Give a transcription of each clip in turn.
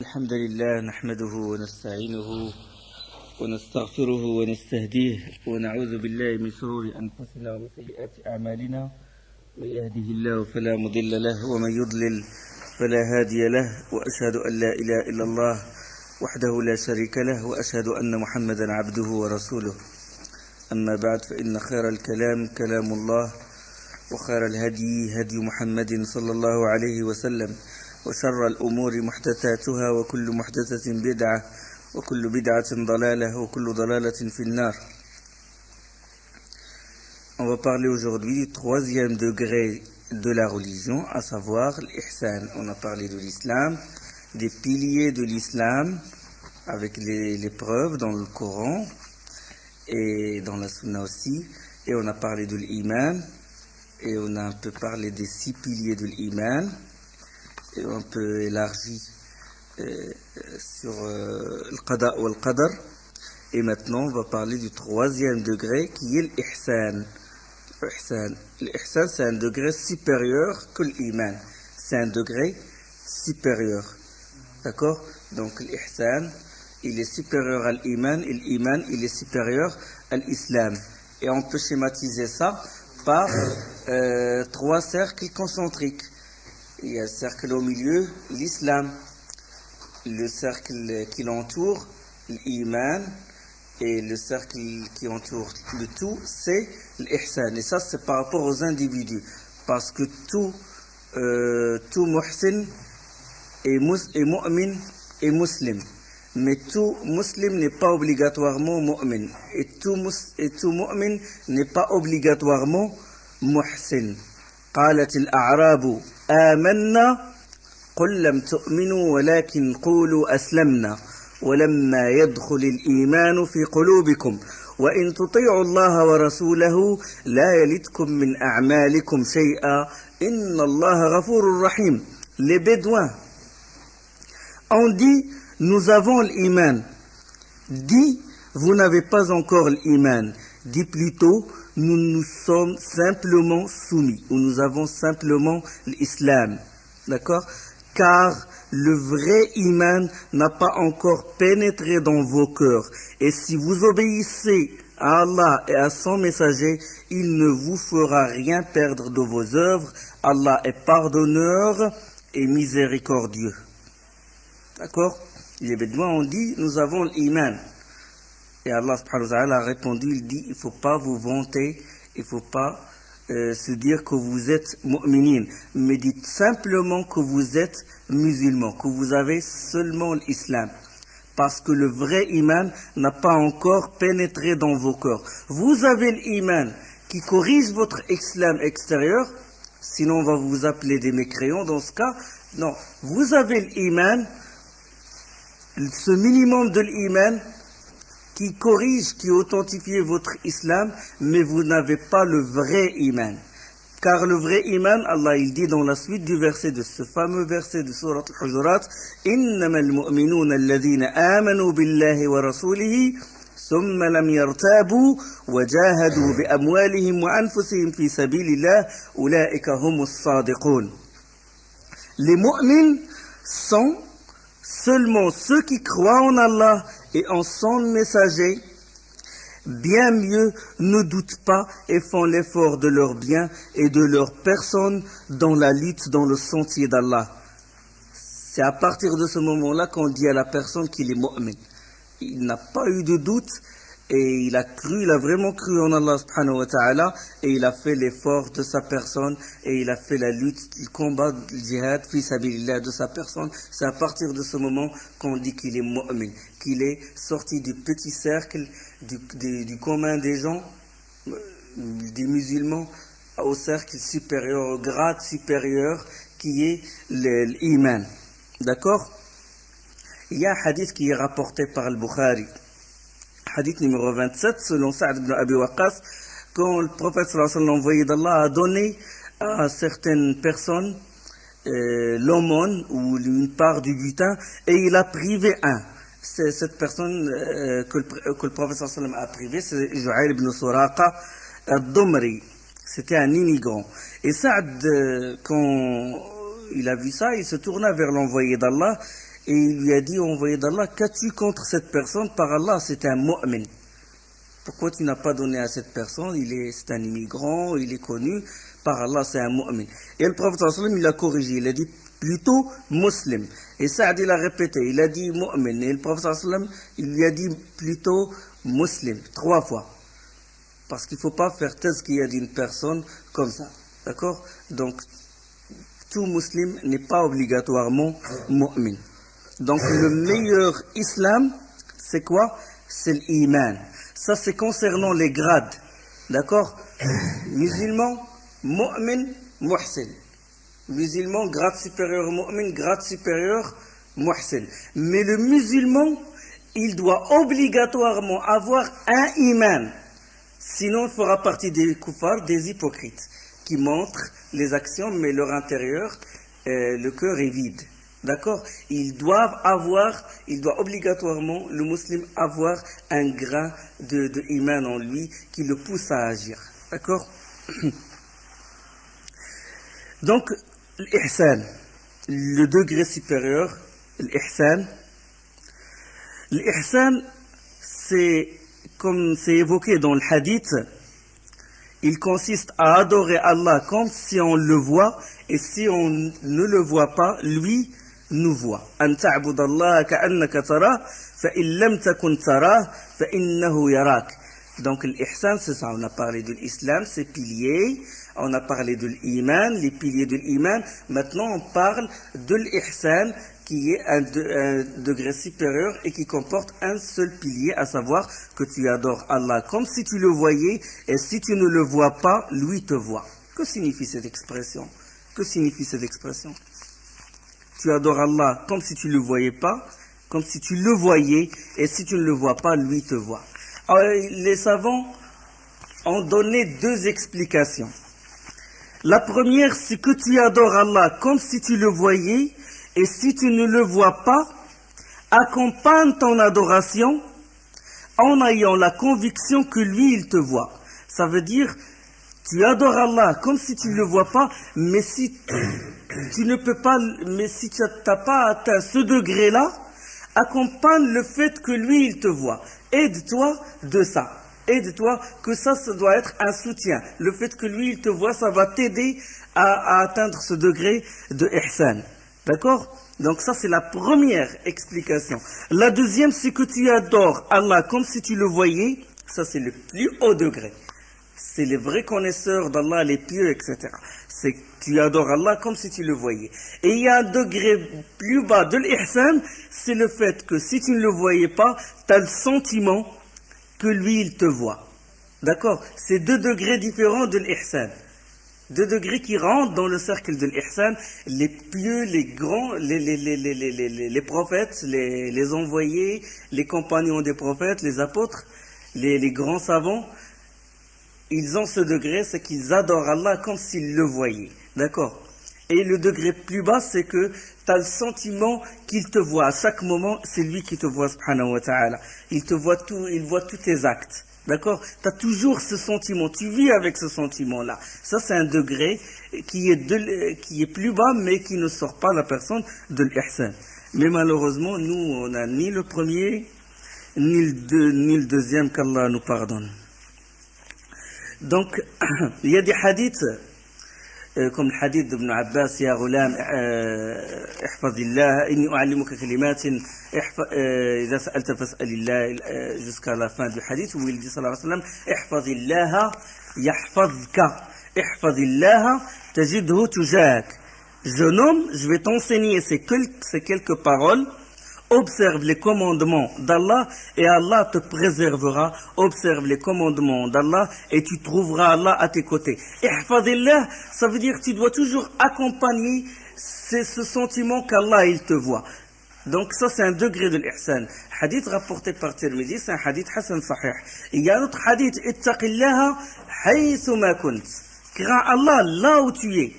الحمد لله نحمده ونستعينه ونستغفره ونستهديه ونعوذ بالله من شرور أنفسنا وسيئات أعمالنا. من يهده الله فلا مضل له ومن يضلل فلا هادي له، وأشهد أن لا إله إلا الله وحده لا شريك له، وأشهد أن محمدا عبده ورسوله. أما بعد، فإن خير الكلام كلام الله، وخير الهدي هدي محمد صلى الله عليه وسلم، وشر الأمور محدثاتها، وكل محدثة بدعة، وكل بدعة ضلالة، وكل ضلالة في النار. On va parler aujourd'hui du troisième degré de la religion, à savoir l'ihsan. On a parlé de l'islam, des piliers de l'islam, avec les preuves dans le Coran et dans la Sunna aussi. Et on a parlé de l'iman, et on a un peu parlé des 6 piliers de l'iman. Et un peu élargi sur le qada ou le qadar. Et maintenant, on va parler du troisième degré qui est l'ihsan. L'ihsan, c'est un degré supérieur que l'iman. C'est un degré supérieur. D'accord? Donc l'ihsan, il est supérieur à l'iman, et l'iman, il est supérieur à l'islam. Et on peut schématiser ça par 3 cercles concentriques. Il y a le cercle au milieu, l'islam. Le cercle qui l'entoure, l'iman. Et le cercle qui entoure le tout, c'est l'ihsan. Et ça, c'est par rapport aux individus. Parce que tout muhsin est mu'min et muslim. Mais tout muslim n'est pas obligatoirement mu'min. Et tout mu'min n'est pas obligatoirement muhsin. قالت الأعراب آمنا قل لم تؤمنوا ولكن قولوا أسلمنا ولما يدخل الإيمان في قلوبكم وإن تطيعوا الله ورسوله لا يلدكم من أعمالكم شيئا إن الله غفور رحيم. Les Bédouins ont dit nous avons l'iman. Dit vous n'avez pas encore l'iman. Dit plutôt nous nous sommes simplement soumis, ou nous avons simplement l'islam. D'accord? Car le vrai iman n'a pas encore pénétré dans vos cœurs. Et si vous obéissez à Allah et à son messager, il ne vous fera rien perdre de vos œuvres. Allah est pardonneur et miséricordieux. D'accord? Les Bédouins ont dit, nous avons l'iman. Et Allah subhanahu wa ta'ala a répondu, il dit, il ne faut pas vous vanter, il ne faut pas se dire que vous êtes mu'minin, mais dites simplement que vous êtes musulmans, que vous avez seulement l'islam. Parce que le vrai iman n'a pas encore pénétré dans vos cœurs. Vous avez l'iman qui corrige votre islam extérieur, sinon on va vous appeler des mécréants dans ce cas. Non, vous avez l'iman, ce minimum de l'iman, qui corrige, qui authentifie votre islam, mais vous n'avez pas le vrai iman. Car le vrai iman, Allah il dit dans la suite du verset, de ce fameux verset de Surat Al-Hujurat, إِنَّمَا الْمُؤْمِنُونَ الَّذِينَ آمَنُوا بِاللَّهِ وَرَسُولِهِ ثُمَّ لَمْ يَرْتَابُوا وَجَاهَدُوا بِأَمْوَالِهِمْ وَأَنفُسِهِمْ فِي سَبِيلِ اللَّهِ أُولَئِكَ هُمُ الصَّادِقُونَ. Les mu'mins sont seulement ceux qui croient en Allah et en son messager, bien mieux ne doutent pas et font l'effort de leurs biens et de leur personne dans la lutte dans le sentier d'Allah. C'est à partir de ce moment-là qu'on dit à la personne qu'il est mu'min. Il n'a pas eu de doute et il a vraiment cru en Allah subhanahu wa ta'ala, et il a fait l'effort de sa personne et il a fait la lutte, le combat, le djihad, fi sabilillah de sa personne. C'est à partir de ce moment qu'on dit qu'il est mu'min, qu'il est sorti du petit cercle, du commun des gens, des musulmans, au cercle supérieur, au grade supérieur qui est l'iman. D'accord? Il y a un hadith qui est rapporté par le Bukhari. Hadith numéro 27, selon Sa'd ibn Abi Waqqas, quand le prophète sallallahu alayhi wa sallam, l'envoyé d'Allah, a donné à certaines personnes l'aumône ou une part du butin, et il a privé un. C'est cette personne que le prophète sallallahu alayhi wa sallam a privé, c'est Ju'ayl ibn Suraqa al-Dumri. C'était un immigrant. Et Sa'd, quand il a vu ça, il se tourna vers l'envoyé d'Allah et il lui a dit, envoyé d'Allah, qu'as-tu contre cette personne? Par Allah, c'est un mu'min. Pourquoi tu n'as pas donné à cette personne? C'est un immigrant, il est connu. Par Allah, c'est un mu'min. Et le prophète sallallahu alayhi wa sallam, il a corrigé. Il a dit plutôt muslim. Et Saad, il a répété. Il a dit mu'min. Et le prophète sallallahu alayhi wa sallam, il lui a dit plutôt muslim. 3 fois. Parce qu'il ne faut pas faire tazkiya d'une personne comme ça. D'accord? Donc, tout musulman n'est pas obligatoirement mu'min. Donc, le meilleur islam, c'est quoi? C'est l'iman. Ça, c'est concernant les grades. D'accord? Musulman, mu'min, muhsin. Musulman, grade supérieur, mu'min, grade supérieur, muhsin. Mais le musulman, il doit obligatoirement avoir un iman. Sinon, il fera partie des kuffars, des hypocrites, qui montrent les actions, mais leur intérieur, le cœur est vide. D'accord? Il doit obligatoirement, le musulman, avoir un grain de iman en lui qui le pousse à agir. D'accord? Donc, l'ihsan, le degré supérieur, l'ihsan. L'ihsan, c'est, comme c'est évoqué dans le hadith, il consiste à adorer Allah comme si on le voit, et si on ne le voit pas, lui nous voit. An ta'bud Allah ka'annaka tarah, fa in lam takun tarah, fa innahu yarak. Donc l'ihsan, c'est ça. On a parlé de l'islam, ses piliers. On a parlé de l'iman, les piliers de l'iman. Maintenant, on parle de l'ihsan, qui est un degré supérieur et qui comporte un seul pilier, à savoir que tu adores Allah comme si tu le voyais, et si tu ne le vois pas, lui te voit. Que signifie cette expression? Que signifie cette expression? Tu adores Allah comme si tu ne le voyais pas, comme si tu le voyais, et si tu ne le vois pas, lui te voit. Alors, les savants ont donné 2 explications. La première, c'est que tu adores Allah comme si tu le voyais, et si tu ne le vois pas, accompagne ton adoration en ayant la conviction que lui, il te voit. Ça veut dire, tu adores Allah comme si tu ne le vois pas, mais si tu ne peux pas, mais si tu n'as pas atteint ce degré-là, accompagne le fait que lui, il te voit. Aide-toi de ça. Aide-toi que ça doit être un soutien. Le fait que lui, il te voit, ça va t'aider à atteindre ce degré de ihsan. D'accord? Donc ça, c'est la première explication. La deuxième, c'est que tu adores Allah comme si tu le voyais. Ça, c'est le plus haut degré. C'est les vrais connaisseurs d'Allah, les pieux, etc. C'est que tu adores Allah comme si tu le voyais. Et il y a un degré plus bas de l'ihsan, c'est le fait que si tu ne le voyais pas, tu as le sentiment que lui, il te voit. D'accord? C'est 2 degrés différents de l'ihsan. 2 degrés qui rentrent dans le cercle de l'ihsan. Les pieux, les grands, les prophètes, les envoyés, les compagnons des prophètes, les apôtres, les grands savants, ils ont ce degré, c'est qu'ils adorent Allah comme s'ils le voyaient. D'accord? Et le degré plus bas, c'est que tu as le sentiment qu'il te voit. À chaque moment, c'est lui qui te voit, subhanahu wa ta'ala. Il te voit tout, il voit tous tes actes. D'accord? Tu as toujours ce sentiment. Tu vis avec ce sentiment-là. Ça, c'est un degré qui est plus bas, mais qui ne sort pas la personne de l'ihsan. Mais malheureusement, nous, on n'a ni le premier, ni le deuxième, qu'Allah nous pardonne. Donc, il y a des hadiths, comme le hadith d'Ibn Abbas, Ya Ghulam, ihfazillah, inni u'allimuka kalimatin, idha sa'alta fas'alillah, jusqu'à la fin du hadith, où il dit, sallallahu alayhi wa sallam, ihfazillaha yahfazka, ihfazillaha tajidhu tujak. Jeune homme, je vais t'enseigner ces quelques paroles. Observe les commandements d'Allah et Allah te préservera. Observe les commandements d'Allah et tu trouveras Allah à tes côtés. Ihfadillah, ça veut dire que tu dois toujours accompagner ce sentiment qu'Allah il te voit. Donc ça c'est un degré de l'ihsan. Hadith rapporté par Tirmidhi, c'est un hadith Hassan Sahih. Il y a un autre hadith, ittaqillaha haythu ma kunt. Crains Allah là où tu es.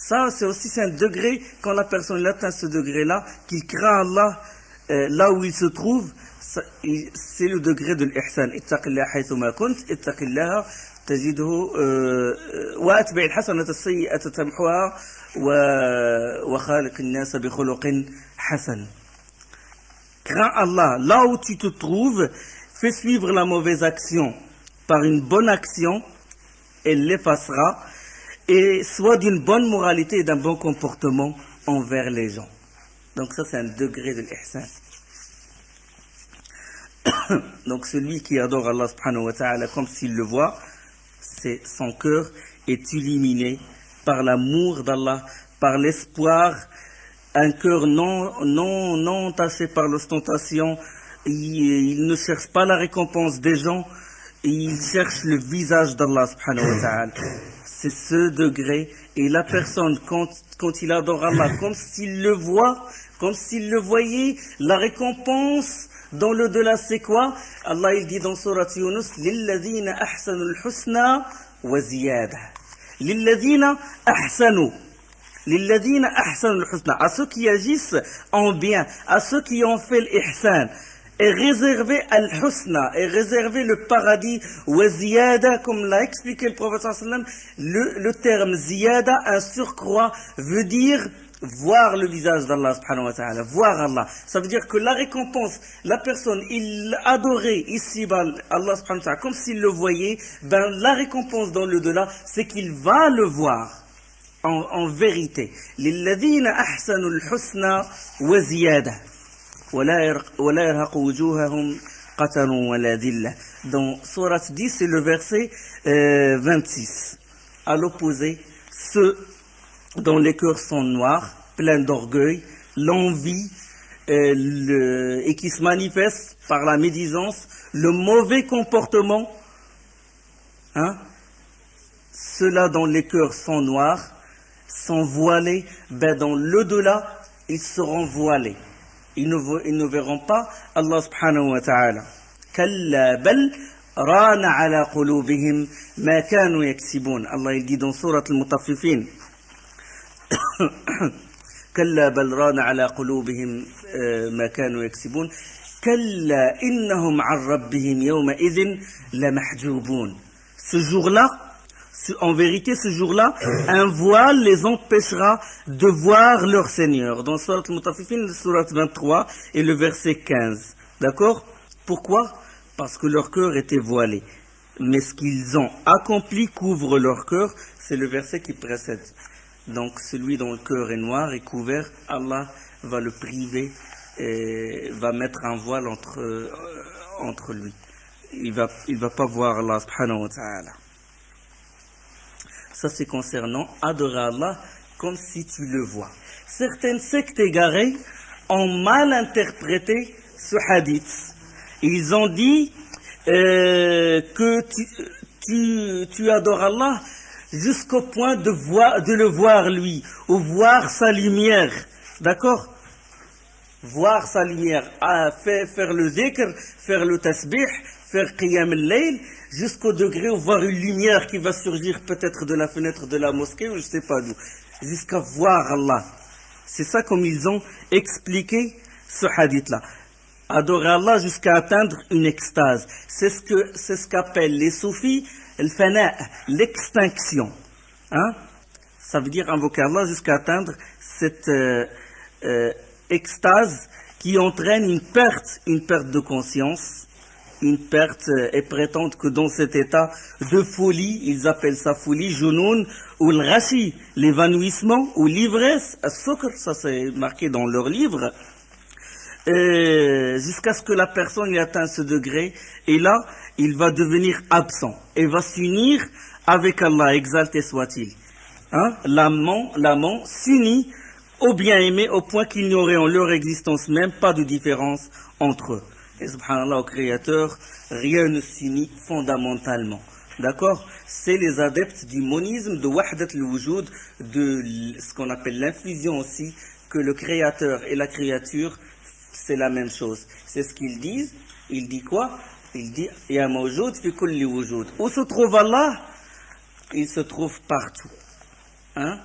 Ça, c'est aussi un degré, quand la personne atteint ce degré-là, qu'il craint Allah là où il se trouve, c'est le degré de l'ihsan. Ittaqillaha haythu ma kunt, ittaqillaha tajidhu wa atbi' al-hasanata as-sayyi'ata tamhuha وخالق الناس بخلق حسن. Crains Allah, là où tu te trouves, fais suivre la mauvaise action par une bonne action, elle l'effacera, et sois d'une bonne moralité et d'un bon comportement envers les gens. Donc ça c'est un degré de l'ihsan. Donc celui qui adore Allah subhanahu wa ta'ala comme s'il le voit, c'est son cœur est illuminé par l'amour d'Allah, par l'espoir, un cœur non entaché par l'ostentation. Il ne cherche pas la récompense des gens, il cherche le visage d'Allah subhanahu wa ta'ala. C'est ce degré, et la personne quand il adore Allah comme s'il le voit, comme s'il le voyait, la récompense dans l'au-delà c'est quoi? Allah il dit dans Surat Yunus, لِلَّذِينَ أَحْسَنُوا الْحُسْنَى وَزِيَادَةً. لِلَّذِينَ أَحْسَنُوا لِلَّذِينَ أَحْسَنُوا الْحُسْنَى. À ceux qui agissent en bien, à ceux qui ont fait l'ihsan, est réservé al-husna, est réservé le paradis, wa ziyada, comme l'a expliqué le prophète sallallahu alayhi wa sallam, le terme ziyada, un surcroît, veut dire voir le visage d'Allah subhanahu wa ta'ala, voir Allah. Ça veut dire que la récompense, la personne, il adorait ici-bas Allah subhanahu wa ta'ala, comme s'il le voyait, ben la récompense dans le delà, c'est qu'il va le voir en vérité. لِلَّذِينَ أَحْسَنُوا الْحُسْنَى وَزِيَادَةً. ولا يرهق وجوههم قتر ولا ذلة. Dans Surat 10, c'est le verset 26. À l'opposé, ceux dont les cœurs sont noirs, pleins d'orgueil, l'envie, et qui se manifeste par la médisance, le mauvais comportement, hein, ceux-là dont les cœurs sont noirs, sont voilés, ben dans l'au-delà, ils seront voilés. Ils ne verront pas Allah subhanahu wa ta'ala. Kalla bal rana ala qulubihim ma kanu yaksibun. Allah il dit dans Surat al-Mutaffifin. Kalla bal rana ala qulubihim ma kanu yaksibun. Kalla innahum an rabbihim yawma idhin la mahjubun. Ce jour-là, en vérité, ce jour-là, un voile les empêchera de voir leur Seigneur. Dans Surat al-Mutaffifin, le Surat 23 et le verset 15. D'accord? Pourquoi? Parce que leur cœur était voilé. Mais ce qu'ils ont accompli couvre leur cœur. C'est le verset qui précède. Donc celui dont le cœur est noir et couvert, Allah va le priver et va mettre un voile entre lui. Il va pas voir Allah subhanahu wa ta'ala. Ça c'est concernant adorer Allah comme si tu le vois. Certaines sectes égarées ont mal interprété ce hadith. Ils ont dit que tu adores Allah jusqu'au point de le voir lui, ou voir sa lumière. D'accord? Voir sa lumière, faire le dhikr, faire le tasbih, faire qiyam al-layl, jusqu'au degré où voir une lumière qui va surgir peut-être de la fenêtre de la mosquée ou je sais pas d'où, jusqu'à voir Allah. C'est ça comme ils ont expliqué ce hadith-là. Adorer Allah jusqu'à atteindre une extase. C'est ce qu'appellent les soufis al-fana, l'extinction. Hein? Ça veut dire invoquer Allah jusqu'à atteindre cette extase qui entraîne une perte de conscience, une perte, et prétendent que dans cet état de folie, ils appellent ça folie, junoun, ou le rashi, l'évanouissement, ou l'ivresse, as-sukr, ça c'est marqué dans leur livre, jusqu'à ce que la personne y atteigne ce degré, et là, il va devenir absent, et va s'unir avec Allah, exalté soit-il. Hein? L'amant s'unit au bien-aimé au point qu'il n'y aurait en leur existence même pas de différence entre eux. Et subhanallah, au Créateur, rien ne s'unit fondamentalement. D'accord? C'est les adeptes du monisme, de wahdat al-wujud, de ce qu'on appelle l'infusion aussi, que le Créateur et la créature, c'est la même chose. C'est ce qu'ils disent. Il dit quoi? Il dit Ya mawjoud fi kulli wujud. Où se trouve Allah? Il se trouve partout. Hein?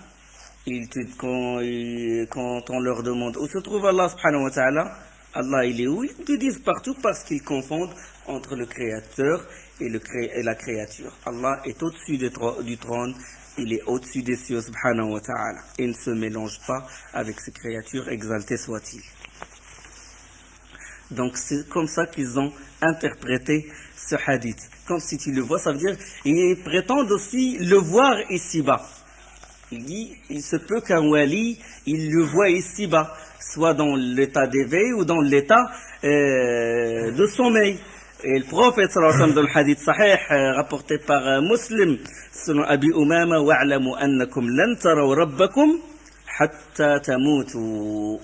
Quand on leur demande où se trouve Allah subhanahu wa ta'ala, Allah il est où? Ils te disent partout parce qu'ils confondent entre le Créateur et la créature. Allah est au-dessus du trône, Il est au-dessus des cieux, subhanahu wa ta'ala, et ne se mélange pas avec ses créatures, exaltées soit-il. Donc c'est comme ça qu'ils ont interprété ce hadith. Comme si tu le vois, ça veut dire, ils prétendent aussi le voir ici-bas. Il dit, il se peut qu'un wali, il le voit ici-bas, soit dans l'état d'éveil ou dans l'état de sommeil. Et le prophète sallallahu alayhi wa sallam dans le hadith sahih rapporté par Muslim selon Abi Umama wa'lamu annakum lan taraw rabbakum hatta tamutu.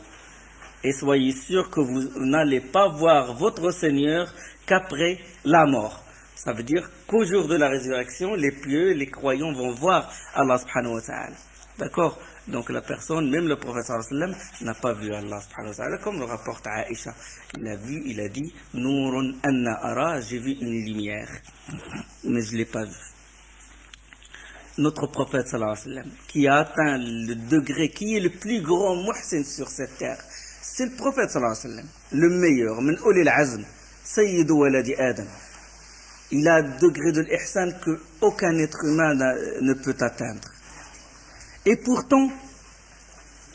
Et soyez sûrs que vous n'allez pas voir votre Seigneur qu'après la mort. Ça veut dire qu'au jour de la résurrection, les pieux, les croyants vont voir Allah subhanahu wa ta'ala. D'accord? Donc la personne, même le prophète sallallahu alayhi wa sallam, n'a pas vu Allah subhanahu wa ta'ala, comme le rapporte Aïcha. Il a vu, il a dit, Nourun anna ara, j'ai vu une lumière, mais je ne l'ai pas vu. Notre prophète sallallahu alayhi wa sallam, qui a atteint le degré, qui est le plus grand muhsin sur cette terre, c'est le prophète sallallahu alayhi wa sallam, le meilleur, min ulil azm, sayyidu waladi Adam. Il a un degré de l'ihsan qu'aucun être humain ne peut atteindre. Et pourtant,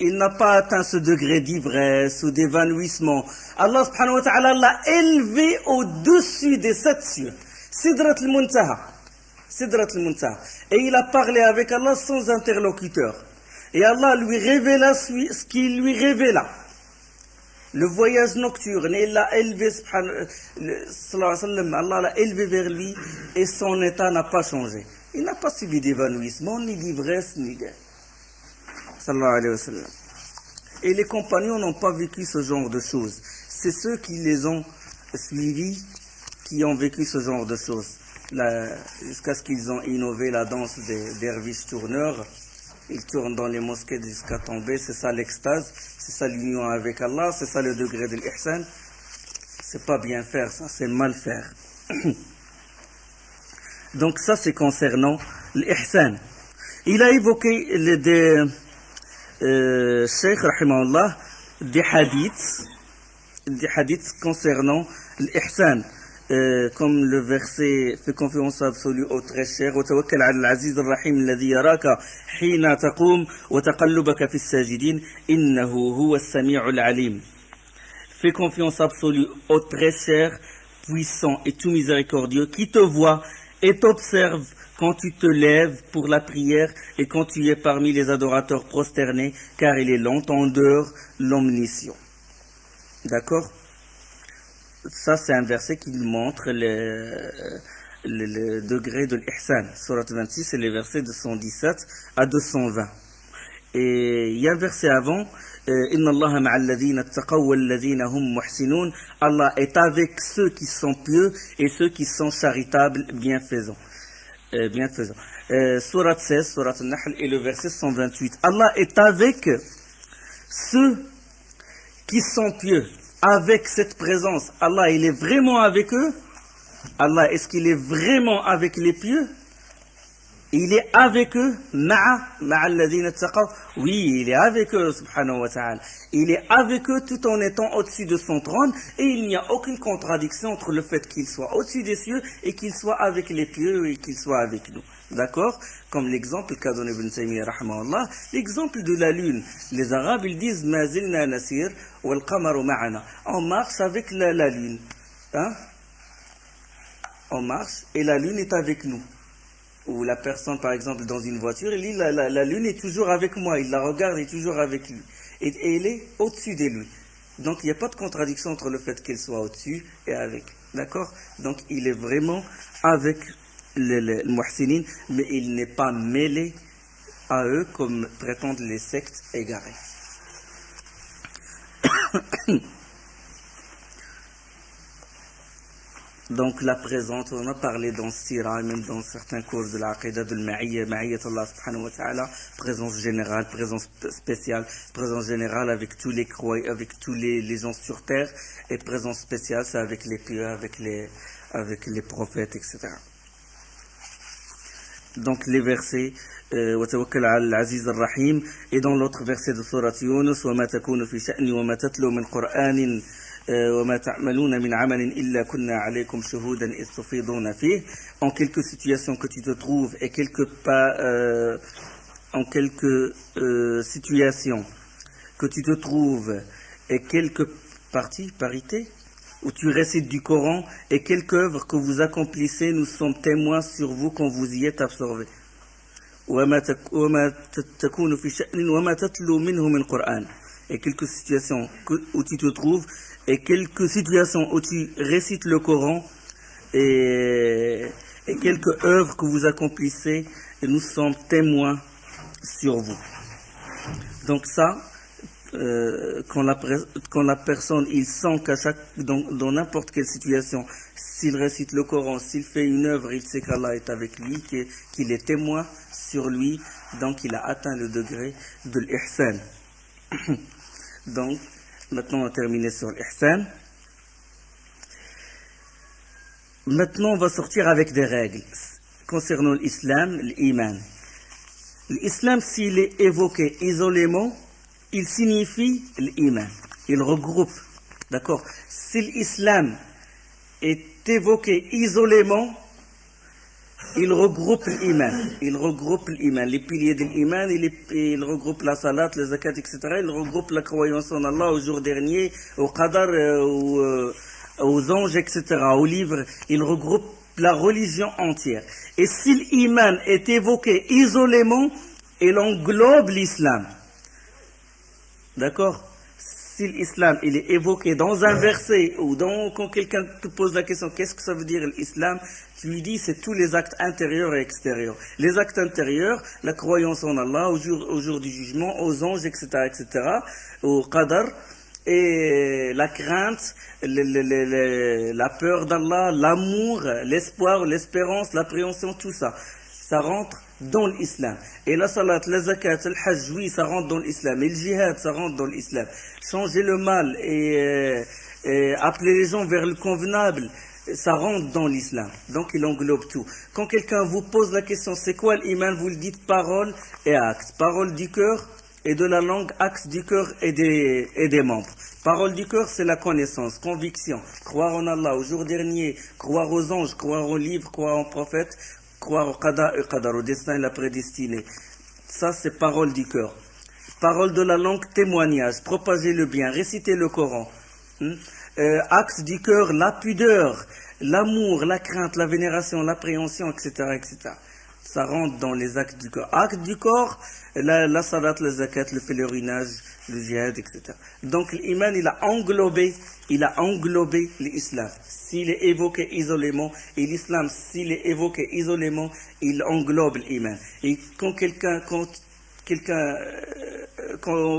il n'a pas atteint ce degré d'ivresse ou d'évanouissement. Allah subhanahu wa ta'ala l'a élevé au-dessus des 7 cieux. Sidrat al-Muntaha. Sidrat al-Muntaha. Et il a parlé avec Allah sans interlocuteur. Et Allah lui révéla ce qu'il lui révéla. Le voyage nocturne, il l'a élevé, Allah l'a élevé vers lui et son état n'a pas changé. Il n'a pas subi d'évanouissement, ni d'ivresse, ni de... Sallallahu alayhi wa sallam. Et les compagnons n'ont pas vécu ce genre de choses. C'est ceux qui les ont suivis qui ont vécu ce genre de choses. Jusqu'à ce qu'ils ont innové la danse des derviches tourneurs. Ils tournent dans les mosquées jusqu'à tomber, c'est ça l'extase, c'est ça l'union avec Allah, c'est ça le degré de l'ihsan. C'est pas bien faire ça, c'est mal faire. Donc ça c'est concernant l'ihsan. Il a évoqué Cheikh rahimahullah des hadiths concernant l'ihsan. Comme le verset fait confiance absolue au très cher وتوكل على العزيز الرحيم الذي يراك حين تقوم وتقلبك في الساجدين إنه هو السميع العليم. Fais confiance absolue au très cher, puissant et tout miséricordieux qui te voit et t'observe quand tu te lèves pour la prière et quand tu es parmi les adorateurs prosternés, car il est l'entendeur, l'omniscient. D'accord? Ça, c'est un verset qui montre le degré de l'ihsan. Surat 26, c'est les versets de 117 à 220. Et il y a un verset avant, Inna Allah ma'alladhina attaqaw walladhina hum muhsinun. Allah est avec ceux qui sont pieux et ceux qui sont charitables, bienfaisants. Surat 16, Surat An-Nahl et le verset 128. Allah est avec ceux qui sont pieux. Avec cette présence, Allah, il est vraiment avec eux? Allah, est-ce qu'il est vraiment avec les pieux? Il est avec eux? Oui, il est avec eux, subhanahu wa ta'ala. Il est avec eux tout en étant au-dessus de son trône, et il n'y a aucune contradiction entre le fait qu'il soit au-dessus des cieux et qu'il soit avec les pieux et qu'il soit avec nous. D'accord? Comme l'exemple qu'a donné Ibn Taymiyyah rahmahullah, l'exemple de la lune. Les Arabes, ils disent Ma zilna nasir wal qamaru ma'ana. On marche avec la lune. Hein? On marche et la lune est avec nous. Ou la personne, par exemple, dans une voiture, il dit la lune est toujours avec moi. Il la regarde et est toujours avec lui. Et elle est au-dessus de lui. Donc il n'y a pas de contradiction entre le fait qu'elle soit au-dessus et avec. D'accord? Donc il est vraiment avec le muhsinin, mais il n'est pas mêlé à eux comme prétendent les sectes égarées. Donc la présence, on a parlé dans Sira, même dans certains cours de l'Aqidah de l'Ma'iyya, Ma'iyyat Allah subhanahu wa ta'ala, présence générale, présence spéciale, présence générale avec tous les croyants, avec tous les gens sur terre, et présence spéciale, c'est avec les pieux, avec les prophètes, etc. Donc les versets وتوكل على العزيز الرحيم et dans l'autre verset de sourate Yunus وما تكون في شأن وما تتلو من قرآن وما تعملون من عمل إلا كنا عليكم شهودا إذ تفيضون فيه. En quelques situations que tu te trouves et en quelques situations que tu te trouves et quelques parités où tu récites du Coran et quelques œuvres que vous accomplissez, nous sommes témoins sur vous quand vous y êtes absorbés. وما تكون في شأن وما تتلو منه من قرآن. Et quelques situations où tu te trouves et quelques situations où tu récites le Coran et quelques œuvres que vous accomplissez, et nous sommes témoins sur vous. Donc ça, quand la personne, il sent qu'à dans n'importe quelle situation, s'il récite le Coran, s'il fait une œuvre, il sait qu'Allah est avec lui, qu'il est témoin sur lui, donc il a atteint le degré de l'ihsan. Donc, maintenant on va terminer sur l'ihsan. Maintenant on va sortir avec des règles concernant l'islam, l'iman. L'islam, s'il est évoqué isolément, il signifie l'iman. Il regroupe. D'accord? Si l'islam est évoqué isolément, il regroupe l'iman. Il regroupe l'iman. Les piliers de l'iman, il regroupe la salat, le zakat, etc. Il regroupe la croyance en Allah, au jour dernier, au qadar, aux anges, etc., aux livres. Il regroupe la religion entière. Et si l'iman est évoqué isolément, il englobe l'islam. D'accord? Si l'islam il est évoqué dans un verset ou quand quelqu'un te pose la question qu'est-ce que ça veut dire l'islam, tu lui dis c'est tous les actes intérieurs et extérieurs. Les actes intérieurs, la croyance en Allah, au jour du jugement, aux anges, etc., au qadar, et la crainte, la peur d'Allah, l'amour, l'espoir, l'espérance, l'appréhension, tout ça, ça rentre dans l'islam. Et la salat, la zakat, le hajj, oui, ça rentre dans l'islam. Et le jihad, ça rentre dans l'islam. Changer le mal et appeler les gens vers le convenable, ça rentre dans l'islam. Donc il englobe tout. Quand quelqu'un vous pose la question, c'est quoi l'iman, vous le dites parole et acte. Parole du cœur et de la langue, acte du cœur et des membres. Parole du cœur, c'est la connaissance, conviction, croire en Allah, au jour dernier, croire aux anges, croire aux livres, croire en prophète, croire au qadar, au destin et la prédestinée. Ça, c'est parole du cœur. Parole de la langue, témoignage, propager le bien, réciter le Coran. Acte du cœur, la pudeur, l'amour, la crainte, la vénération, l'appréhension, etc., etc. Ça rentre dans les actes du corps. Acte du corps, la salat, la zakat, le pèlerinage, le jihad, etc. Donc l'iman, il a englobé l'islam. S'il est évoqué isolément, et l'islam, s'il est évoqué isolément, il englobe l'iman. Et quand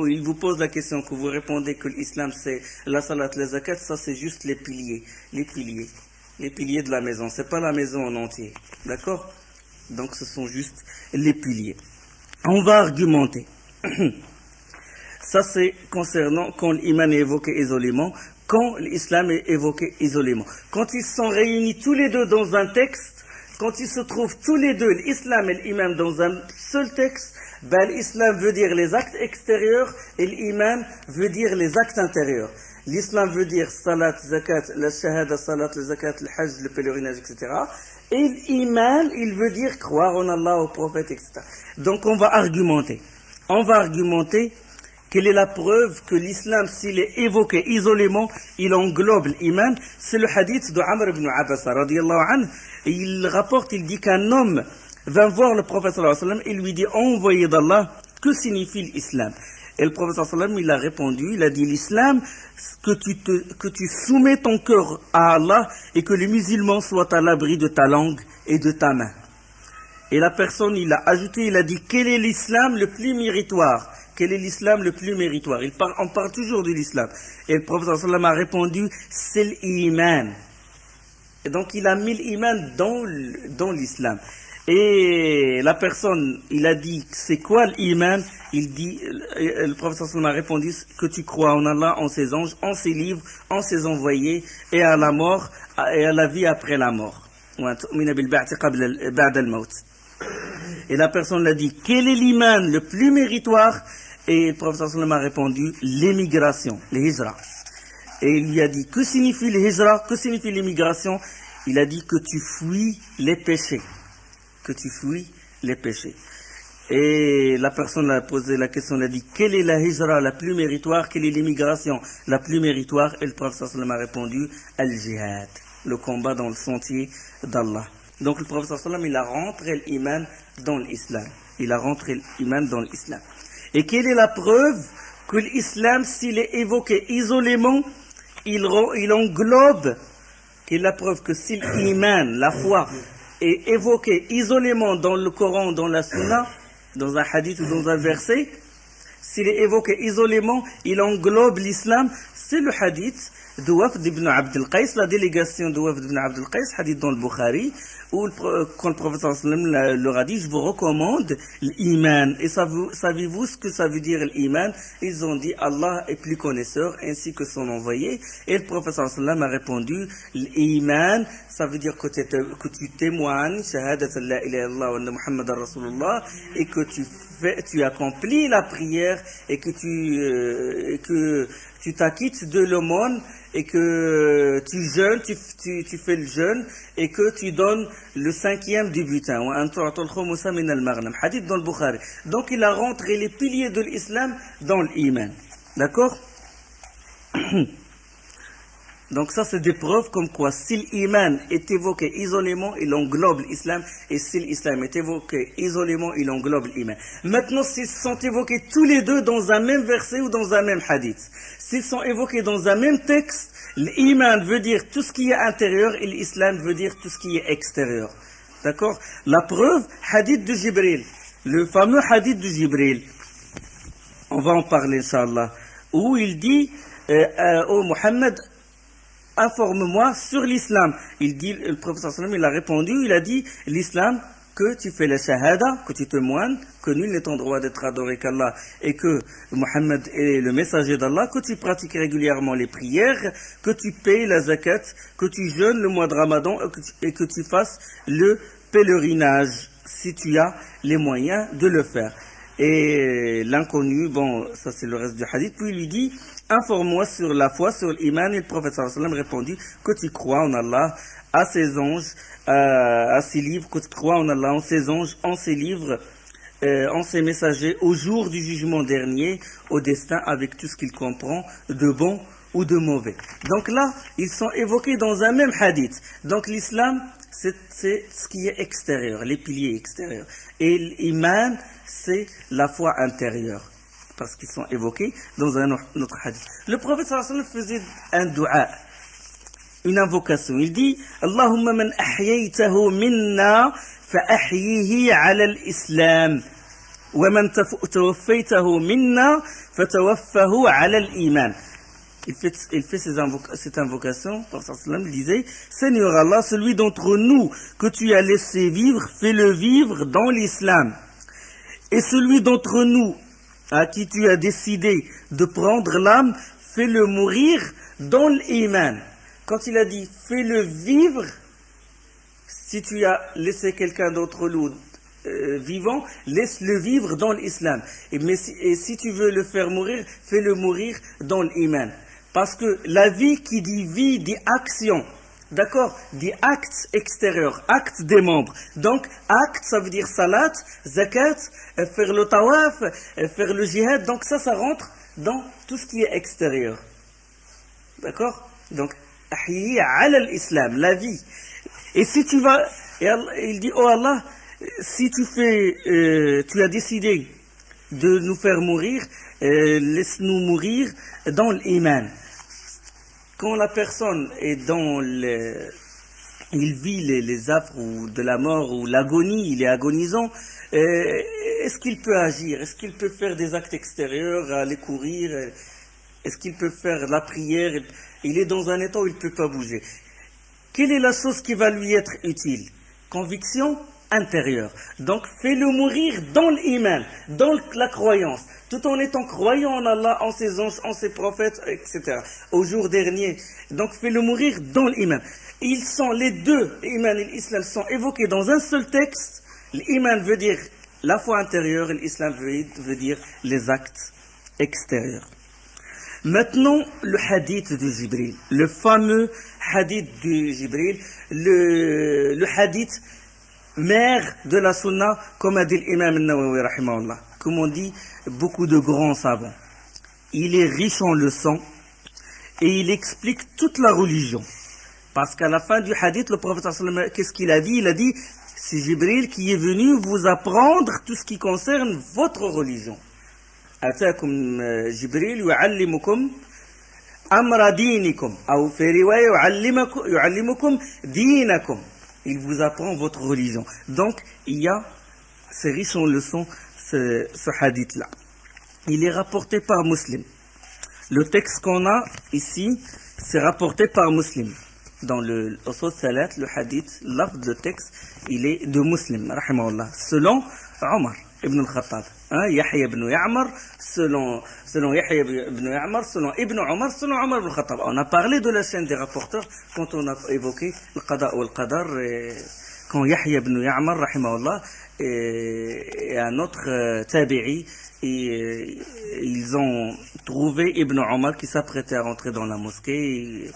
il vous pose la question, que vous répondez que l'islam c'est la salat, la zakat, ça c'est juste les piliers de la maison. C'est pas la maison en entier. D'accord? Donc ce sont juste les piliers. On va argumenter. Ça c'est concernant quand l'iman est évoqué isolément, quand l'islam est évoqué isolément. Quand ils sont réunis tous les deux dans un texte, quand ils se trouvent tous les deux, l'islam et l'iman dans un seul texte, ben l'islam veut dire les actes extérieurs et l'iman veut dire les actes intérieurs. L'islam veut dire salat, zakat, la shahada, salat, la zakat, le hajj, le pèlerinage, etc. Et l'iman, il veut dire croire en Allah, au prophète, etc. Donc on va argumenter. Quelle est la preuve que l'islam, s'il est évoqué isolément, il englobe l'iman? C'est le hadith de Amr ibn Abbas, radiyallahu anhu. Il rapporte, il dit qu'un homme vint voir le prophète sallallahu alayhi wa sallam et lui dit, envoyé d'Allah, que signifie l'islam? Et le prophète sallallahu alayhi wa sallam, il a répondu, il a dit, l'islam, que tu soumets ton cœur à Allah et que les musulmans soient à l'abri de ta langue et de ta main. Et la personne, il a ajouté, il a dit, quel est l'islam le plus méritoire? Quel est l'islam le plus méritoire? On parle toujours de l'islam. Et le prophète sallallahu alayhi wa sallam a répondu, c'est l'iman. Et donc il a mis l'iman dans l'islam. Et la personne, il a dit, c'est quoi l'iman? Il dit, le prophète sallallahu alayhi wa sallam a répondu, que tu crois en Allah, en ses anges, en ses livres, en ses envoyés, et à la mort, et à la vie après la mort. Et la personne l'a dit, quel est l'iman le plus méritoire? Et le prophète sallallahu alayhi wa sallam a répondu, l'émigration, les hijra. Et il lui a dit, que signifie le hijra, que signifie l'immigration? Il a dit que tu fuis les péchés. Que tu fuis les péchés. Et la personne a posé la question, elle a dit, quelle est la hijra la plus méritoire, quelle est l'immigration la plus méritoire? Et le prophète sallam a répondu, al-jihad, le combat dans le sentier d'Allah. Donc le prophète sallam, il a rentré l'iman dans l'islam. Il a rentré l'iman dans l'islam. Et quelle est la preuve que l'islam, s'il est évoqué isolément, il englobe? Quelle est la preuve que si l'iman, la foi, est évoqué isolément dans le Coran, dans la Sunna, dans un hadith ou dans un verset, s'il est évoqué isolément, il englobe l'islam? C'est le hadith de Wafd ibn Abd al-Qais, la délégation de Wafd ibn Abd al-Qais, hadith dans le Bukhari, où quand le prophète sallam leur a dit, je vous recommande l'iman. Et savez-vous ce que ça veut dire l'iman? Ils ont dit, Allah est plus connaisseur, ainsi que son envoyé. Et le prophète sallam a répondu, l'iman, ça veut dire que tu témoignes, shahadat la ilaha illallah wa anna Muhammadan Rasulullah, et que tu accomplis la prière, et que tu t'acquittes de l'aumône, et que tu jeûnes, tu fais le jeûne, et que tu donnes le 5e du butin. Hadith dans le Bukhari. Donc il a rentré les piliers de l'islam dans l'iman. D'accord? Donc ça c'est des preuves comme quoi si l'iman est évoqué isolément, il englobe l'islam, et si l'islam est évoqué isolément, il englobe l'iman. Maintenant, s'ils sont évoqués tous les deux dans un même verset ou dans un même hadith, s'ils sont évoqués dans un même texte, l'iman veut dire tout ce qui est intérieur et l'islam veut dire tout ce qui est extérieur. D'accord? La preuve, hadith de Jibril, le fameux hadith de Jibril, on va en parler inchallah, où il dit ô Mohammed, informe-moi sur l'islam. Il dit, le prophète sallam, il a répondu, il a dit, l'islam, que tu fais la shahada, que tu témoignes, que nul n'est en droit d'être adoré qu'Allah, et que Mohammed est le messager d'Allah, que tu pratiques régulièrement les prières, que tu payes la zakat, que tu jeûnes le mois de Ramadan, et que tu fasses le pèlerinage, si tu as les moyens de le faire. Et l'inconnu, bon, ça c'est le reste du hadith, puis il lui dit, informe-moi sur la foi, sur l'iman, et le prophète sallallahu alayhi wa sallam répondit que tu crois en Allah, à ses anges, à ses livres, que tu crois en Allah, en ses anges, en ses livres, en ses messagers, au jour du jugement dernier, au destin avec tout ce qu'il comprend, de bon ou de mauvais. Donc là, ils sont évoqués dans un même hadith. Donc l'islam, c'est ce qui est extérieur, les piliers extérieurs. Et l'iman, c'est la foi intérieure, parce qu'ils sont évoqués dans un autre hadith. Le prophète sallallahu alayhi wa sallam faisait un dua, une invocation. Il dit, Allahumma man ahyaytahu minna fa ahyihi ala al-islam, wa man tawaffaytahu minna fa tawaffahu ala al-iman. Il fait cette invocation, le prophète sallallahu alayhi wa sallam disait, Seigneur Allah, celui d'entre nous que tu as laissé vivre, fais-le vivre dans l'islam. Et celui d'entre nous à qui tu as décidé de prendre l'âme, fais-le mourir dans l'iman. Quand il a dit fais-le vivre, si tu as laissé quelqu'un d'autre nous vivant, laisse-le vivre dans l'islam. Et si tu veux le faire mourir, fais-le mourir dans l'iman. Parce que la vie qui dit vie, dit action. D'accord? Dit actes extérieurs, actes des membres. Donc, acte, ça veut dire salat, zakat, faire le tawaf, faire le jihad. Donc ça rentre dans tout ce qui est extérieur. D'accord? Donc, ahyi ala l'islam, la vie. Et si tu vas, il dit, oh Allah, si tu as décidé de nous faire mourir, laisse-nous mourir dans l'iman. Quand la personne est dans il vit les affres ou de la mort ou l'agonie, il est agonisant, est-ce qu'il peut agir? Est-ce qu'il peut faire des actes extérieurs, aller courir? Est-ce qu'il peut faire la prière? Il est dans un état où il ne peut pas bouger. Quelle est la chose qui va lui être utile? Conviction intérieure. Donc fais-le mourir dans l'iman, dans la croyance, tout en étant croyant en Allah, en ses anges, en ses prophètes, etc. Au jour dernier. Donc fais-le mourir dans l'iman. Ils sont les deux, l'iman et l'islam, sont évoqués dans un seul texte. L'iman veut dire la foi intérieure et l'islam veut dire les actes extérieurs. Maintenant, le hadith de Jibril, le fameux hadith de Jibril, le hadith mère de la sunna, comme a dit l'imam al-Nawawi, rahimahullah, comme on dit beaucoup de grands savants. Il est riche en leçons et il explique toute la religion. Parce qu'à la fin du hadith, le prophète sallallahu qu'est-ce qu'il a dit? Il a dit, c'est Jibril qui est venu vous apprendre tout ce qui concerne votre religion. أتاكم جبريل يعلمكم أمر دينكم أو في رواية يعلمكم دينكم. Il vous apprend votre religion. Donc, il y a, c'est riche en leçons, ce hadith-là. Il est rapporté par Muslim. Le texte qu'on a ici, c'est rapporté par Muslim. Dans le Usul Salat, le hadith, le texte, il est de Muslim, rahimahullah, selon Omar ibn al-Khattab. Yahya ibn Ya'mar, selon Yahya ibn Ya'mar, selon Ibn Omar, selon Omar ibn al-Khattab. On a parlé de la chaîne des rapporteurs quand on a évoqué le Qada ou le Qadar, quand Yahya ibn Ya'mar, rahimahullah, et un autre tabi'i, et ils ont trouvé Ibn Omar qui s'apprêtait à rentrer dans la mosquée,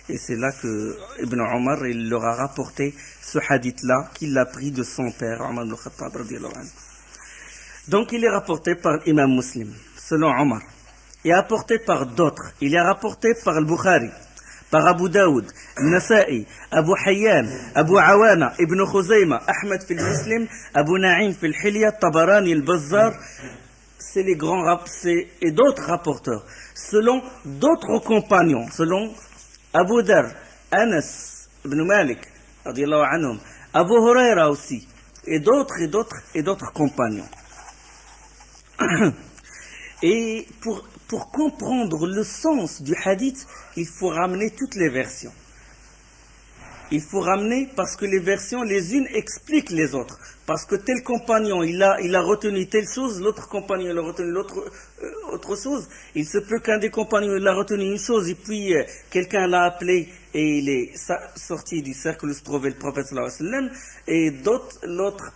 et c'est là que Ibn Omar, il leur a rapporté ce hadith-là, qu'il a pris de son père, Omar ibn al-Khattab, radiyallahu anhu. Donc il est rapporté par l'imam Muslim, selon Omar, et apporté par d'autres. Il est rapporté par le Bukhari, par Abu Daoud, Nasa'i, Abu Hayyan, Abu Awana, Ibn Khuzayma, Ahmed fil Muslim, Abu Na'im fil Hilya, Tabarani, al-Bazzar. C'est les grands et d'autres rapporteurs, selon d'autres compagnons, selon Abu Dar, Anas ibn Malik, radiyallahu anhum, Abu Huraira aussi, et d'autres compagnons. Et pour comprendre le sens du hadith, il faut ramener toutes les versions. Il faut ramener parce que les versions, les unes expliquent les autres. Parce que tel compagnon, il a retenu telle chose, l'autre compagnon, il a retenu autre chose. Il se peut qu'un des compagnons, il a retenu une chose, et puis quelqu'un l'a appelé, et il est sorti du cercle où se trouvait le prophète sallallahu alayhi wa sallam, et l'autre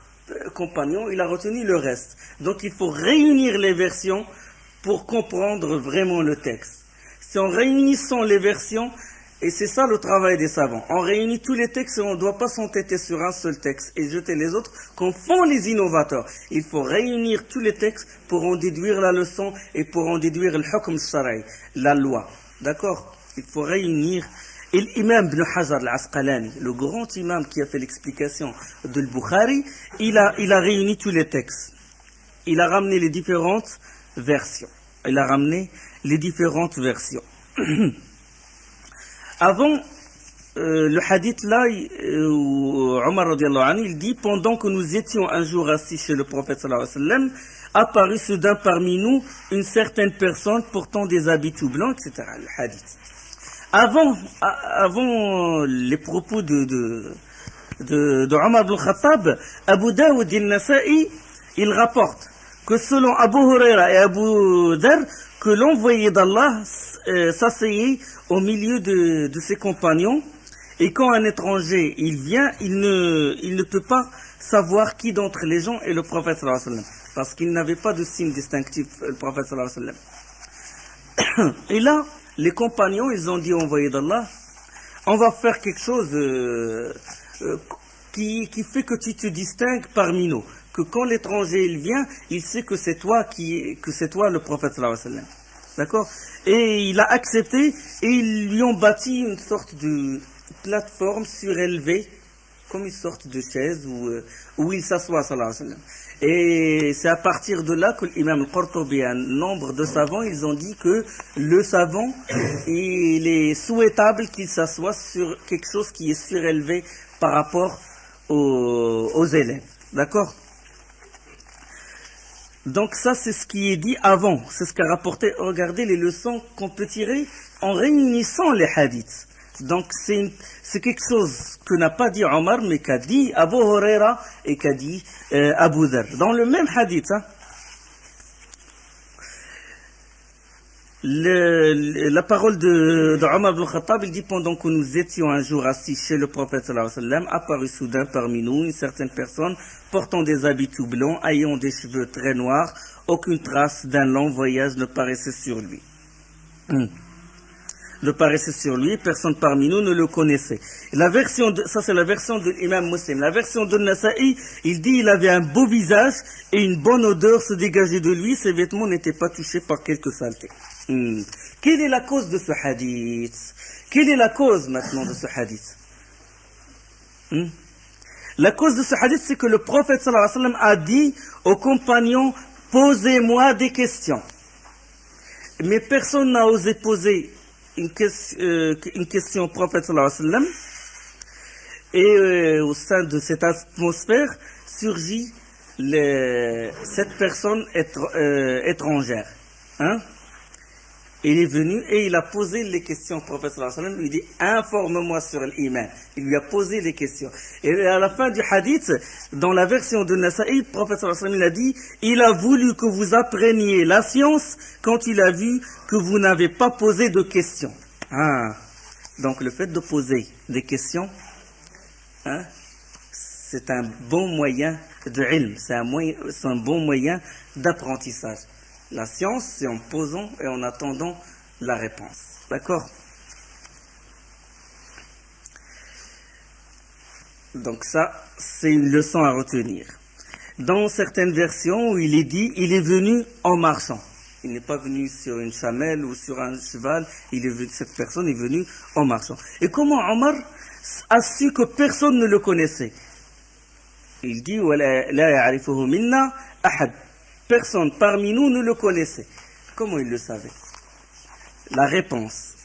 compagnon, il a retenu le reste. Donc il faut réunir les versions pour comprendre vraiment le texte. C'est en réunissant les versions, et c'est ça le travail des savants. On réunit tous les textes et on ne doit pas s'entêter sur un seul texte et jeter les autres comme font les innovateurs. Il faut réunir tous les textes pour en déduire la leçon et pour en déduire le hukm shara'i, la loi. D'accord? Il faut réunir. Et l'imam Ibn Hajar al-Asqalani, le grand imam qui a fait l'explication de Bukhari, il a réuni tous les textes. Il a ramené les différentes versions. Avant le hadith là, où Omar radiallahu anhu, il dit, pendant que nous étions un jour assis chez le prophète sallallahu alayhi wa sallam, apparut soudain parmi nous une certaine personne portant des habits tout blancs, etc. Le hadith. Avant les propos de Omar ibn Khattab, Abu Daoud al-Nasa'i, il rapporte que selon Abu Huraira et Abu Dar, que l'envoyé d'Allah s'asseyait au milieu de ses compagnons, et quand un étranger il vient, il ne peut pas savoir qui d'entre les gens est le prophète sallallahu alayhi wa sallam, parce qu'il n'avait pas de signe distinctif, le prophète sallallahu alayhi wa sallam. Et là, les compagnons, ils ont dit au envoyé d'Allah, on va faire quelque chose qui fait que tu te distingues parmi nous, que quand l'étranger il vient, il sait que c'est toi le prophète sallallahu alayhi wa sallam. D'accord? Et il a accepté, et ils lui ont bâti une sorte de plateforme surélevée, comme une sorte de chaise où il s'assoit, sallallahu alayhi wa sallam. Et c'est à partir de là que l'imam al-Qurtubi, un nombre de savants, ils ont dit que le savant, il est souhaitable qu'il s'assoie sur quelque chose qui est surélevé par rapport aux élèves. D'accord? Donc ça, c'est ce qui est dit avant, c'est ce qu'a rapporté. Regardez les leçons qu'on peut tirer en réunissant les hadiths. Donc c'est quelque chose que n'a pas dit Omar, mais qu'a dit Abu Huraira et qu'a dit Abu Dhar. Dans le même hadith, la parole de Omar ibn Khattab, il dit, pendant que nous étions un jour assis chez le prophète sallallahu alayhi wa sallam, apparut soudain parmi nous une certaine personne portant des habits tout blancs, ayant des cheveux très noirs, aucune trace d'un long voyage ne paraissait sur lui. le paraissait sur lui, personne parmi nous ne le connaissait. Ça c'est la version de l'imam Muslim. La version de Nasa'i, il dit il avait un beau visage et une bonne odeur se dégageait de lui, ses vêtements n'étaient pas touchés par quelque saleté. Quelle est la cause de ce hadith? Quelle est la cause maintenant de ce hadith? La cause de ce hadith, c'est que le prophète sallallahu alayhi wa sallam a dit aux compagnons, posez-moi des questions. Mais personne n'a osé poser une question au prophète sallallahu alayhi wa sallam. Et au sein de cette atmosphère surgit cette personne étrangère. Il est venu et il a posé les questions au prophète sallallahu alayhi wa sallam. Il dit, informe-moi sur l'iman. Il lui a posé les questions. Et à la fin du hadith, dans la version de Nasa'i, le prophète sallallahu alayhi wa sallam, il a dit, il a voulu que vous appreniez la science quand il a vu que vous n'avez pas posé de questions. Donc le fait de poser des questions, c'est un bon moyen de ilm, c'est un bon moyen d'apprentissage. La science, c'est en posant et en attendant la réponse. D'accord? Donc ça, c'est une leçon à retenir. Dans certaines versions où il est dit, il est venu en marchant. Il n'est pas venu sur une chamelle ou sur un cheval, cette personne est venue en marchant. Et comment Omar a su que personne ne le connaissait? Il dit, وَلَا يَعْرِفُهُ مِنَّا أَحَدٍ. Personne parmi nous ne le connaissait. Comment il le savait? La réponse,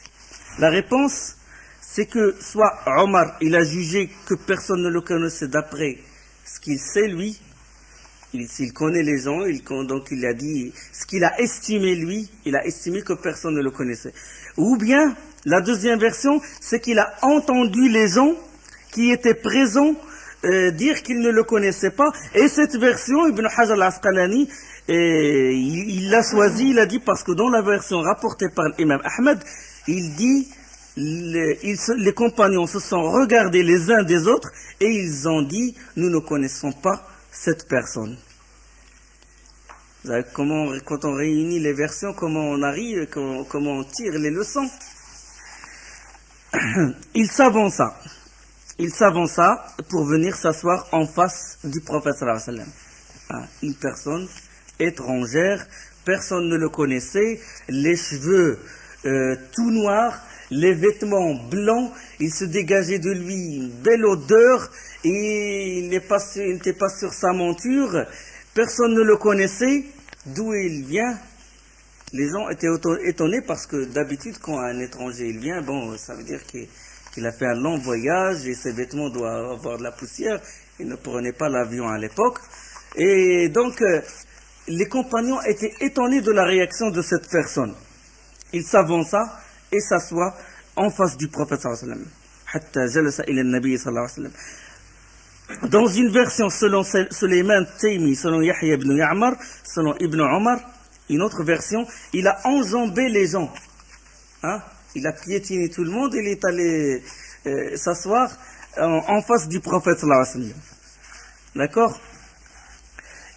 c'est que soit Omar, il a jugé que personne ne le connaissait d'après ce qu'il sait lui, s'il connaît les gens, donc il a dit ce qu'il a estimé lui, il a estimé que personne ne le connaissait. Ou bien, la deuxième version, c'est qu'il a entendu les gens qui étaient présents dire qu'ils ne le connaissaient pas. Et cette version, Ibn Hajar al-Asqalani, il l'a choisi, il a dit, parce que dans la version rapportée par l'imam Ahmed, il dit, les compagnons se sont regardés les uns des autres et ils ont dit, nous ne connaissons pas cette personne. Vous savez quand on réunit les versions, comment on arrive, comment on tire les leçons. Il s'avança pour venir s'asseoir en face du prophète sallallahu alayhi wa sallam. Une personne étrangère, personne ne le connaissait, les cheveux tout noirs, les vêtements blancs, il se dégageait de lui une belle odeur, et il n'était pas sur sa monture, personne ne le connaissait, d'où il vient. Les gens étaient étonnés parce que d'habitude quand un étranger il vient, ça veut dire qu'il a fait un long voyage et ses vêtements doivent avoir de la poussière, il ne prenait pas l'avion à l'époque, et donc les compagnons étaient étonnés de la réaction de cette personne. Il s'avança et s'assoit en face du prophète sallallahu alayhi wa sallam. Hatta jalasa ila an-nabi sallallahu alayhi wa sallam. Dans une version selon Sulayman Taymi, selon Yahya ibn Ya'mar, selon Ibn Omar, une autre version, il a enjambé les gens. Il a piétiné tout le monde, il est allé s'asseoir en face du prophète sallallahu alayhi wa sallam. D'accord?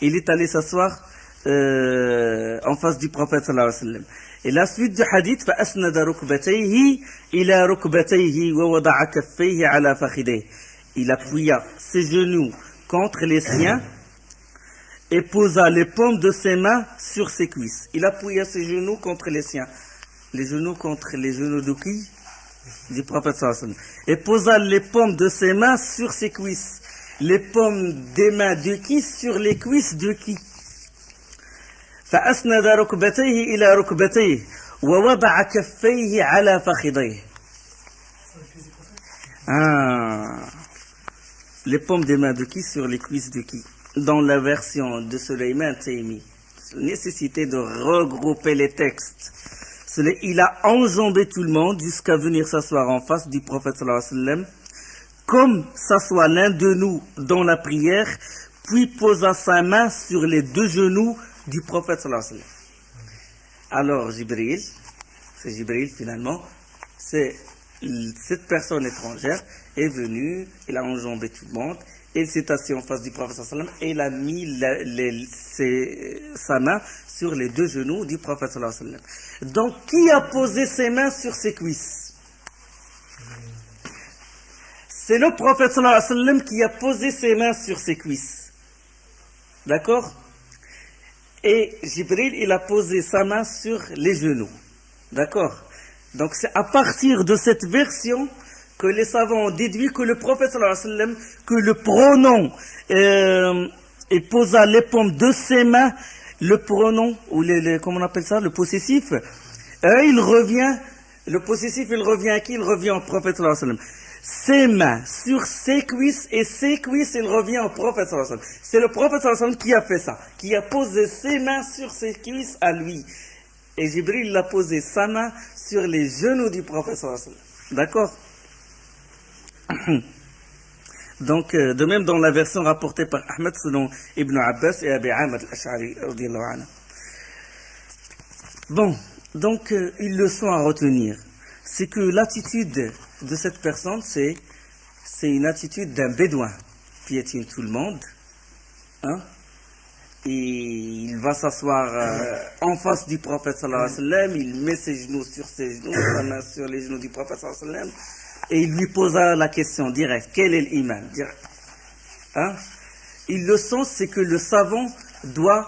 Il est allé s'asseoir en face du prophète sallallahu alayhi wa sallam. Et la suite du hadith, فَأَسْنَدَ رُكْبَتَيْهِ إِلَى رُكْبَتَيْهِ وَوَضَعَ كَفَّيْهِ عَلَى فَخِذَيْهِ. Il appuya ses genoux contre les siens et posa les paumes de ses mains sur ses cuisses. Il appuya ses genoux contre les siens. Les genoux contre les genoux de qui? Du prophète sallallahu alayhi wa sallam. Et posa les paumes de ses mains sur ses cuisses. Les paumes des mains de qui sur les cuisses de qui? فأسند ركبتيه إلى ركبتيه ووضع كفيه على فخذيه. Les paumes des mains de qui sur les cuisses de qui? Dans la version de Sulayman Taymi, nécessité de regrouper les textes. Il a enjambé tout le monde jusqu'à venir s'asseoir en face du prophète sallallahu alayhi wa sallam, comme s'assoit l'un de nous dans la prière, puis posa sa main sur les deux genoux du prophète sallallahu alayhi wa sallam. Alors Jibril finalement, c'est cette personne étrangère est venue, il a enjambé tout le monde Et il s'est assis en face du prophète sallam et il a mis sa main sur les deux genoux du prophète sallam. Donc, qui a posé ses mains sur ses cuisses? C'est le prophète sallam qui a posé ses mains sur ses cuisses. D'accord? Et Jibril, il a posé sa main sur les genoux. D'accord? Donc, c'est à partir de cette version que les savants ont déduit que le prophète sallallahu alayhi wa sallam, que le pronom, il posa les paumes de ses mains, le pronom, ou comment on appelle ça, le possessif, il revient, le possessif, il revient à qui? Il revient au prophète sallallahu alayhi wa sallam. Ses mains sur ses cuisses, et ses cuisses, il revient au prophète sallallahu alayhi wa sallam. C'est le prophète sallallahu alayhi wa sallam qui a fait ça, qui a posé ses mains sur ses cuisses à lui. Et Jibril a posé sa main sur les genoux du prophète sallallahu alayhi wa sallam. D'accord? Donc, de même dans la version rapportée par Ahmed selon Ibn Abbas et Abi Amr al-Ash'ari. Bon, donc, une leçon à retenir, c'est que l'attitude de cette personne, c'est une attitude d'un bédouin, piétine tout le monde, hein, et il va s'asseoir en face du prophète sallallahu alayhi wa sallam, il met ses genoux sur ses genoux, sa main sur les genoux du prophète sallallahu alayhi wa sallam, et il lui posa la question directe, quel est l'imam? Hein? Une leçon, c'est que le savant doit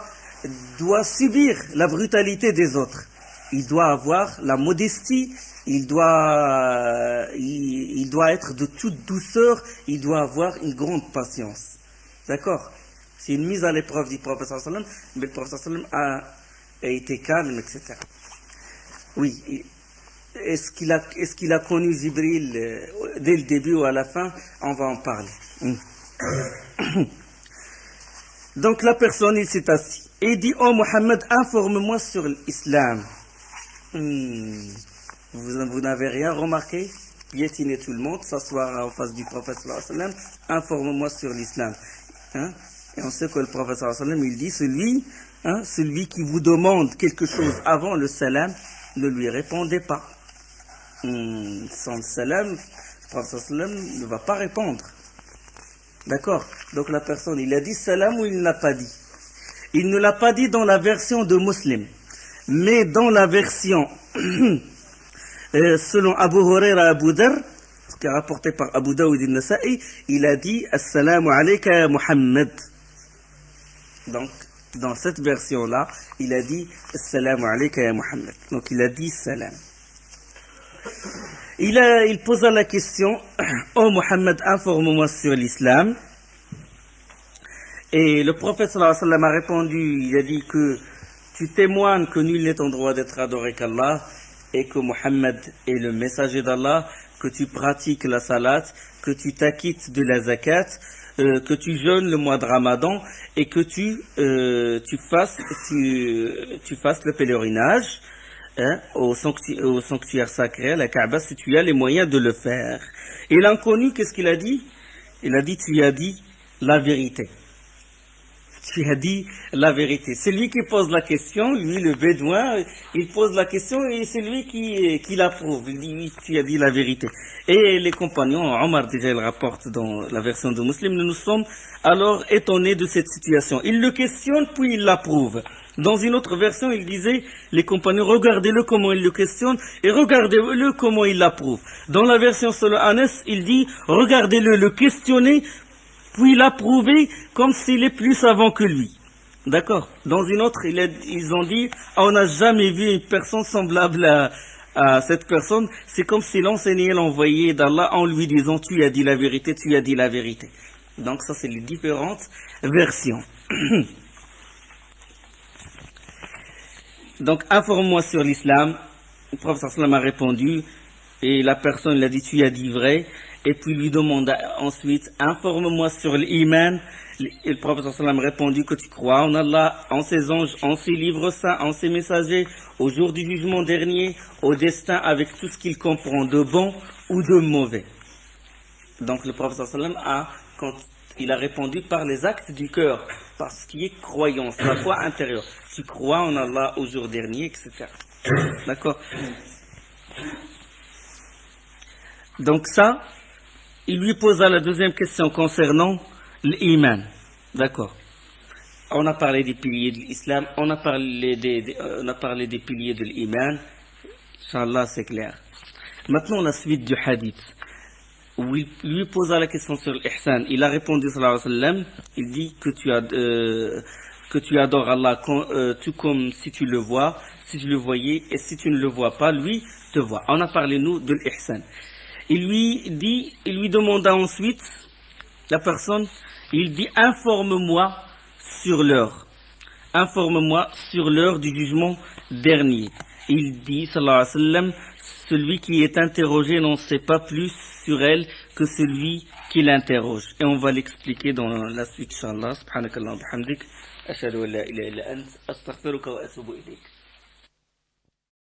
subir la brutalité des autres. Il doit avoir la modestie, il doit être de toute douceur, il doit avoir une grande patience. D'accord? C'est une mise à l'épreuve du prophète sallallahu alayhi wa sallam, mais le prophète sallallahu alayhi wa sallam a été calme, etc. Oui. Est-ce qu'il a connu Jibril dès le début ou à la fin? On va en parler. Donc la personne, il s'est assis et dit: oh Mohammed, informe-moi sur l'islam. Vous n'avez rien remarqué? Piétiner tout le monde, s'asseoir en face du prophète sallallahu alayhi wa sallam, informe-moi sur l'islam. Hein? Et on sait que le prophète sallallahu alayhi wa sallam, il dit celui qui vous demande quelque chose avant le salam, ne lui répondez pas. Sans le salam, le prophète sallam ne va pas répondre. D'accord? Donc la personne, il a dit salam ou il ne l'a pas dit? Il ne l'a pas dit dans la version de Muslim, mais dans la version selon Abu Huraira Abu Dar, qui est rapporté par Abu Daoud al-Nasa'i, il a dit Assalamu alayka ya Muhammad. Donc dans cette version-là, il a dit Assalamu alayka ya Muhammad. Donc il a dit salam. Il posa la question: oh Mohammed, informe-moi sur l'islam. Et le prophète sallallahu alayhi wa sallam a répondu, il a dit que tu témoignes que nul n'est en droit d'être adoré qu'Allah, et que Mohammed est le messager d'Allah, que tu pratiques la salat, que tu t'acquittes de la zakat, que tu jeûnes le mois de Ramadan, et que tu fasses le pèlerinage au sanctuaire sacré, la Kaaba, si tu as les moyens de le faire. Et l'inconnu, qu'est-ce qu'il a dit? Il a dit: tu as dit la vérité. Tu as dit la vérité. C'est lui qui pose la question, lui le bédouin, il pose la question et c'est lui qui l'approuve. Il dit: oui, tu as dit la vérité. Et les compagnons, Omar déjà le rapporte dans la version de Muslim, nous sommes alors étonnés de cette situation. Il le questionne puis il l'approuve. Dans une autre version, il disait, les compagnons, regardez-le comment il le questionne et regardez-le comment il l'approuve. Dans la version selon Anas, il dit, regardez-le le questionner, puis l'approuver comme s'il est plus savant que lui. D'accord? Dans une autre, ils ont dit, on n'a jamais vu une personne semblable à cette personne. C'est comme si l'enseignant l'envoyé d'Allah en lui disant, tu as dit la vérité, tu as dit la vérité. Donc ça, c'est les différentes versions. Donc, informe-moi sur l'islam. Le prophète sallam a répondu, et la personne l'a dit, tu as dit vrai, et puis lui demande ensuite, informe-moi sur l'iman. Et le prophète sallam a répondu que tu crois en Allah, en ses anges, en ses livres saints, en ses messagers, au jour du jugement dernier, au destin avec tout ce qu'il comprend de bon ou de mauvais. Donc, le prophète sallam il a répondu par les actes du cœur, par ce qui est croyance, la foi intérieure. Tu crois en Allah au jour dernier, etc. D'accord? Donc ça, il lui posa la deuxième question concernant L'iman, d'accord. On a parlé des piliers de l'islam, on a parlé des piliers de l'iman. Inch'Allah, c'est clair. Maintenant, la suite du hadith. Où il lui posa la question sur l'ihsan. Il a répondu, sallallahu alayhi wa sallam, il dit que tu adores Allah tout comme si tu le vois, si tu le voyais, et si tu ne le vois pas, lui te voit. On a parlé, nous, de l'ihsan. Il lui demanda ensuite, la personne, il dit, informe-moi sur l'heure. Informe-moi sur l'heure du jugement dernier. Il dit, sallallahu alayhi wa sallam, celui qui est interrogé n'en sait pas plus sur elle que celui qui l'interroge. Et on va l'expliquer dans la suite, inshallah. Subhanakallah wa bihamdik. Ashhadu an la ilaha illa ant. Astaghfiruka wa atubu ilayk.